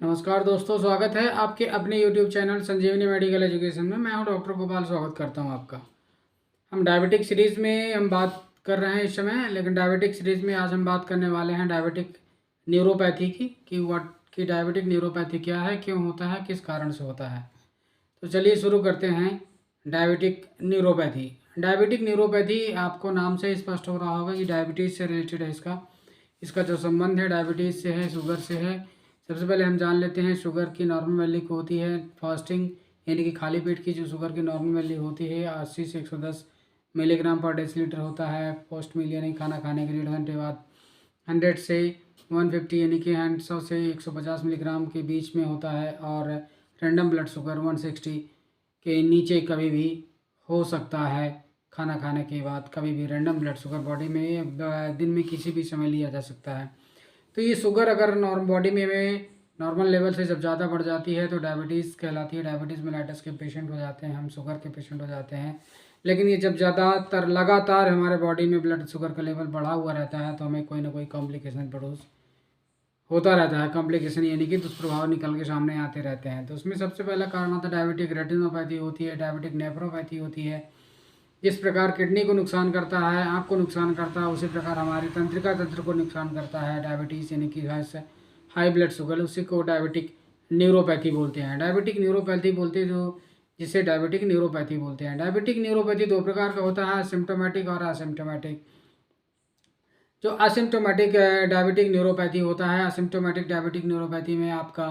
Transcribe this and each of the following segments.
नमस्कार दोस्तों, स्वागत है आपके अपने YouTube चैनल संजीवनी मेडिकल एजुकेशन में। मैं हूं डॉक्टर गोपाल, स्वागत करता हूं आपका। हम डायबिटिक सीरीज़ में हम बात कर रहे हैं इस समय, लेकिन डायबिटिक सीरीज़ में आज हम बात करने वाले हैं डायबिटिक न्यूरोपैथी की कि डायबिटिक न्यूरोपैथी क्या है, क्यों होता है, किस कारण से होता है। तो चलिए शुरू करते हैं। डायबिटिक न्यूरोपैथी डायबिटिक न्यूरोपैथी आपको नाम से स्पष्ट हो रहा होगा कि डायबिटीज़ से रिलेटेड है। इसका जो संबंध है डायबिटीज़ से है, शुगर से है। सबसे पहले हम जान लेते हैं शुगर की नॉर्मल वैल्यू को होती है फास्टिंग, यानी कि खाली पेट की जो शुगर की नॉर्मल वैल्यू होती है 80 से 110 मिलीग्राम पर डेसीलीटर होता है। पोस्ट मील यानी खाना खाने के 1.5 घंटे बाद 100 से 150 यानी कि 100 से 150 मिलीग्राम के बीच में होता है। और रैंडम ब्लड शुगर 160 के नीचे कभी भी हो सकता है। खाना खाने के बाद कभी भी रैंडम ब्लड शुगर बॉडी में दिन में किसी भी समय लिया जा सकता है। तो ये शुगर अगर बॉडी में नॉर्मल लेवल से जब ज़्यादा बढ़ जाती है तो डायबिटीज़ कहलाती है। डायबिटीज़ मेलाइटस के पेशेंट हो जाते हैं, हम शुगर के पेशेंट हो जाते हैं। लेकिन ये जब ज़्यादातर लगातार हमारे बॉडी में ब्लड शुगर का लेवल बढ़ा हुआ रहता है तो हमें कोई ना कोई कॉम्प्लिकेशन प्रोड्यूस होता रहता है। कॉम्प्लिकेशन यानी कि दुष्प्रभाव निकल के सामने आते रहते हैं। तो उसमें सबसे पहला कारण होता है डायबिटिक रेटिनोपैथी होती है, डायबिटिक नेफ्रोपैथी होती है। जिस प्रकार किडनी को नुकसान करता है, आँख को नुकसान करता है, उसी प्रकार हमारी तंत्रिका तंत्र को नुकसान करता है डायबिटीज़ यानी कि हाई ब्लड शुगर। उसी को डायबिटिक न्यूरोपैथी बोलते हैं। डायबिटिक न्यूरोपैथी बोलते हैं जो जिसे डायबिटिक न्यूरोपैथी बोलते हैं। डायबिटिक न्यूरोपैथी दो प्रकार का होता है, सिम्टोमेटिक और असिम्टोमेटिक। जो असिम्टोमेटिक डायबिटिक न्यूरोपैथी होता है, असिम्टोमेटिक डायबिटिक न्यूरोपैथी में आपका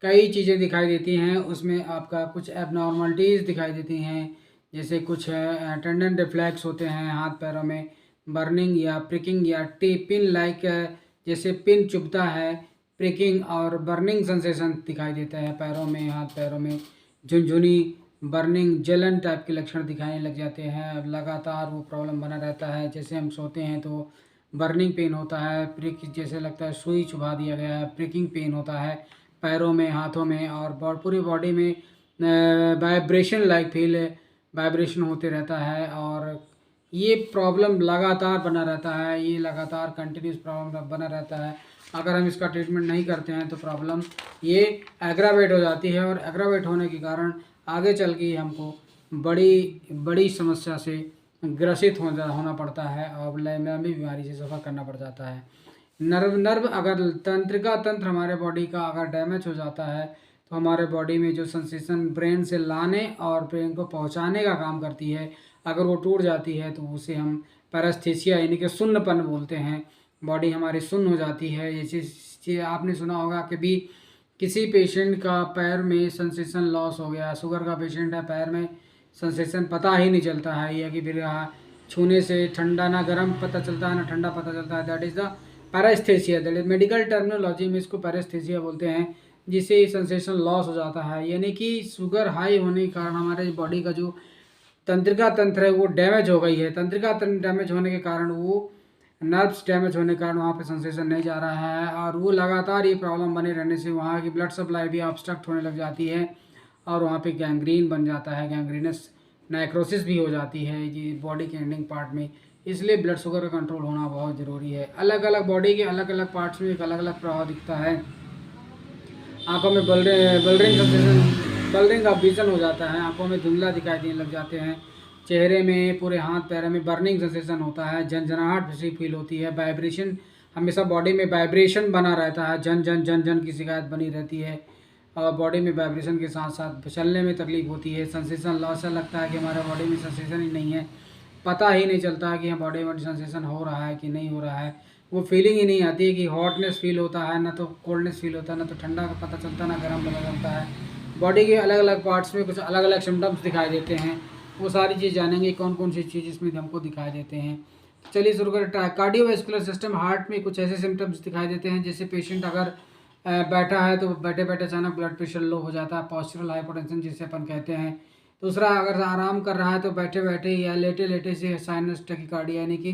कई चीज़ें दिखाई देती हैं। उसमें आपका कुछ एबनॉर्मलिटीज़ दिखाई देती हैं, जैसे कुछ टेंडन रिफ्लेक्स होते हैं हाथ पैरों में, बर्निंग या प्रिकिंग या पिन लाइक, जैसे पिन चुभता है, प्रिकिंग और बर्निंग सेंसेशन दिखाई देता है पैरों में, हाथ पैरों में झुनझुनी, बर्निंग, जलन टाइप के लक्षण दिखाने लग जाते हैं। लगातार वो प्रॉब्लम बना रहता है। जैसे हम सोते हैं तो बर्निंग पेन होता है, प्रिक जैसे लगता है सुई चुभा दिया गया है, प्रिकिंग पेन होता है पैरों में, हाथों में, और पूरी बॉडी में वाइब्रेशन लाइक फील वाइब्रेशन होते रहता है। और ये प्रॉब्लम लगातार बना रहता है, ये लगातार कंटिन्यूस प्रॉब्लम बना रहता है। अगर हम इसका ट्रीटमेंट नहीं करते हैं तो प्रॉब्लम ये एग्रावेट हो जाती है, और एग्रावेट होने के कारण आगे चल के हमको बड़ी बड़ी समस्या से ग्रसित होना पड़ता है और लंबी बीमारी से सफ़र करना पड़ जाता है। नर्व अगर तंत्रिका तंत्र हमारे बॉडी का अगर डैमेज हो जाता है तो हमारे बॉडी में जो सेंसेशन ब्रेन से लाने और ब्रेन को पहुंचाने का काम करती है, अगर वो टूट जाती है तो उसे हम पैरास्थेसिया यानी कि सुन्नपन बोलते हैं। बॉडी हमारी सुन्न हो जाती है। ये चीज़ आपने सुना होगा कि भी किसी पेशेंट का पैर में सेंसेशन लॉस हो गया, शुगर का पेशेंट है, पैर में सेंसेशन पता ही नहीं चलता है, या कि फिर छूने से ठंडा ना गर्म पता चलता है ना ठंडा पता चलता है। That is the paraesthesia. That is medical terminology में इसको पैरास्थेसिया बोलते हैं, जिससे सेंसेशन लॉस हो जाता है। यानी कि शुगर हाई होने के कारण हमारे बॉडी का जो तंत्रिका तंत्र है वो डैमेज हो गई है। तंत्रिका तंत्र डैमेज होने के कारण वो नर्व्स डैमेज होने के कारण वहाँ पे सेंसेशन नहीं जा रहा है, और वो लगातार ये प्रॉब्लम बने रहने से वहाँ की ब्लड सप्लाई भी ऑब्स्ट्रक्ट होने लग जाती है, और वहाँ पे गैंग्रीन बन जाता है, गैंग्रीनस नेक्रोसिस भी हो जाती है ये बॉडी के एंडिंग पार्ट में। इसलिए ब्लड शुगर का कंट्रोल होना बहुत ज़रूरी है। अलग अलग बॉडी के अलग अलग पार्ट्स में एक अलग अलग प्रभाव दिखता है। आंखों में बलरिंग ऑफ विजन हो जाता है, आंखों में धुंधला दिखाई देने लग जाते हैं, चेहरे में, पूरे हाथ पैरों में बर्निंग सेंसेशन होता है, झनझनाहट सी फील होती है, वाइब्रेशन हमेशा बॉडी में वाइब्रेशन बना रहता है, जन जन जन जन की शिकायत बनी रहती है, और बॉडी में वाइब्रेशन के साथ साथ चलने में तकलीफ होती है। सेंसेशन लॉस, ऐसा लगता है कि हमारे बॉडी में सेंसेशन ही नहीं है, पता ही नहीं चलता है कि हाँ बॉडी में सेंसेशन हो रहा है कि नहीं हो रहा है। वो फीलिंग ही नहीं आती है कि हॉटनेस फील होता है, ना तो कोल्डनेस फील होता है, ना तो ठंडा का पता चलता, ना गर्म पता चलता है। बॉडी के अलग अलग पार्ट्स में कुछ अलग अलग सिम्टम्स दिखाई देते हैं। वो सारी चीज़ जानेंगे कौन कौन सी चीज़ इसमें हमको दिखाई देते हैं। चलिए शुरू करते हैं। कार्डियोवैस्कुलर सिस्टम, हार्ट में कुछ ऐसे सिम्टम्स दिखाई देते हैं, जैसे पेशेंट अगर बैठा है तो बैठे बैठे अचानक ब्लड प्रेशर लो हो जाता है, पॉस्चरल हाइपोटेंशन जिसे अपन कहते हैं। दूसरा, अगर आराम कर रहा है तो बैठे बैठे या लेटे लेटे से साइनस टैकीकार्डिया यानी कि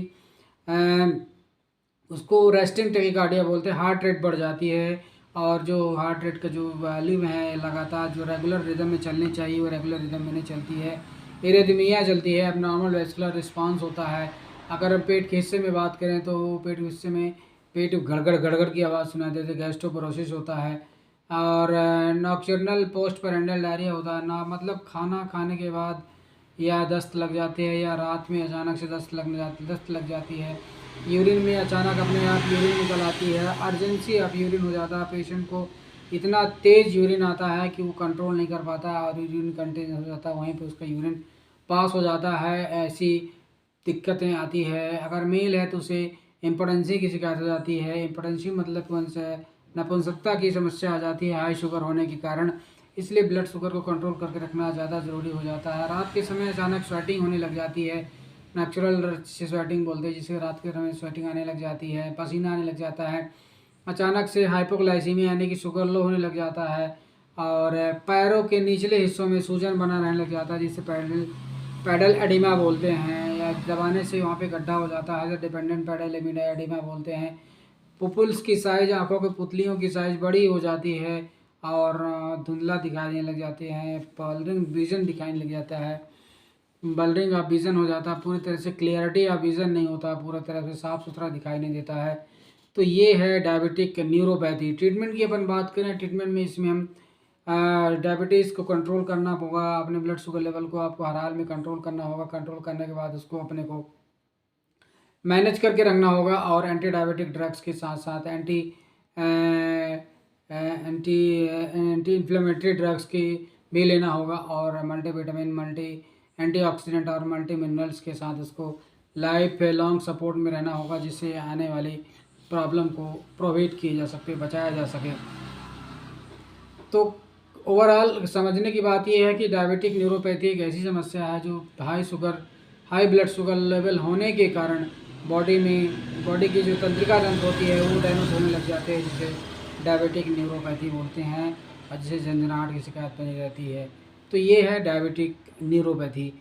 उसको रेस्टिंग टैकीकार्डिया बोलते हैं, हार्ट रेट बढ़ जाती है, और जो हार्ट रेट का जो वैल्यू है लगातार जो रेगुलर रिदम में चलनी चाहिए वो रेगुलर रिदम में नहीं चलती है, एरिथमिया चलती है, एबनॉर्मल वैस्कुलर रिस्पांस होता है। अगर हम पेट के हिस्से में बात करें तो पेट के हिस्से में पेट गड़गड़ गड़गड़ की आवाज़ सुनाई देती है, गैस्ट्रोपोरोसिस होता है, और नॉक्चर्नल पोस्ट पर हैंडल डायरिया होता है ना, मतलब खाना खाने के बाद या दस्त लग जाती है, या रात में अचानक से दस्त लग जाती है। यूरिन में अचानक अपने आप यूरिन निकल आती है, अर्जेंसी ऑफ यूरिन हो जाता है, पेशेंट को इतना तेज़ यूरिन आता है कि वो कंट्रोल नहीं कर पाता और यूरिन कंटेन हो जाता है, वहीं पे उसका यूरिन पास हो जाता है। ऐसी दिक्कतें आती है। अगर मेल है तो उसे इम्पोटेंसी की शिकायत हो जाती है। इम्पोटेंसी मतलब कौन सा है, नपुंसकता की समस्या आ जाती है हाई शुगर होने के कारण। इसलिए ब्लड शुगर को कंट्रोल करके रखना ज़्यादा ज़रूरी हो जाता है। रात के समय अचानक स्वेटिंग होने लग जाती है, नेचुरल स्वेटिंग बोलते हैं जिसे, रात के समय स्वेटिंग आने लग जाती है, पसीना आने लग जाता है। अचानक से हाइपोग्लाइसीमिया यानी कि शुगर लो होने लग जाता है, और पैरों के निचले हिस्सों में सूजन बना रहने लग जाता है जिसे पैडल पैडल एडिमा बोलते हैं, या दबाने से वहाँ पे गड्ढा हो जाता है, डिपेंडेंट पैडल एडिमा बोलते हैं। पुपुल्स की साइज़, आँखों के पुतलियों की साइज़ बड़ी हो जाती है और धुंधला दिखाई देने लग जाते हैं। बलरिंग विज़न दिखाने लग जाता है, बलरिंग ऑफ विज़न हो जाता है, पूरी तरह से क्लियरिटी ऑफ विज़न नहीं होता, पूरा तरह से साफ़ सुथरा दिखाई नहीं देता है। तो ये है डायबिटिक न्यूरोपैथी। ट्रीटमेंट की अपन बात करें, ट्रीटमेंट में इसमें हम डायबिटीज़ को कंट्रोल करना होगा, अपने ब्लड शुगर लेवल को आपको हर हाल में कंट्रोल करना होगा। कंट्रोल करने के बाद उसको अपने को मैनेज करके रखना होगा, और एंटी डायबिटिक ड्रग्स के साथ साथ एंटी एंटी इन्फ्लेमेटरी ड्रग्स की भी लेना होगा, और मल्टीविटामिन, एंटीऑक्सीडेंट और मल्टी मिनरल्स के साथ उसको लाइफ लॉन्ग सपोर्ट में रहना होगा, जिससे आने वाली प्रॉब्लम को प्रोवेट किया जा सके, बचाया जा सके। तो ओवरऑल समझने की बात यह है कि डायबिटिक न्यूरोपैथी एक ऐसी समस्या है जो हाई ब्लड शुगर लेवल होने के कारण बॉडी की जो तंत्रिका तंत्र होती है वो डैमेज होने लग जाते हैं, जिसे डायबिटिक न्यूरोपैथी बोलते हैं, और जिसे झंझनाहट की शिकायत बनी रहती है। तो ये है डायबिटिक न्यूरोपैथी।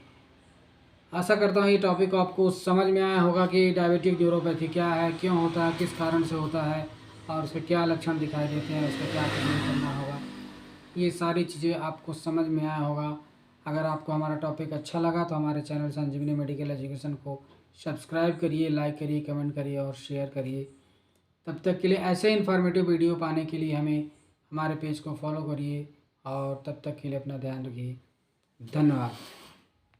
आशा करता हूँ ये टॉपिक आपको समझ में आया होगा कि डायबिटिक न्यूरोपैथी क्या है, क्यों होता है, किस कारण से होता है, और उसके क्या लक्षण दिखाई देते हैं, उसका क्या ट्रीटमेंट करना होगा। ये सारी चीज़ें आपको समझ में आया होगा। अगर आपको हमारा टॉपिक अच्छा लगा तो हमारे चैनल संजीवनी मेडिकल एजुकेशन को सब्सक्राइब करिए, लाइक करिए, कमेंट करिए और शेयर करिए। तब तक के लिए ऐसे इन्फॉर्मेटिव वीडियो पाने के लिए हमारे पेज को फॉलो करिए, और तब तक के लिए अपना ध्यान रखिए। धन्यवाद।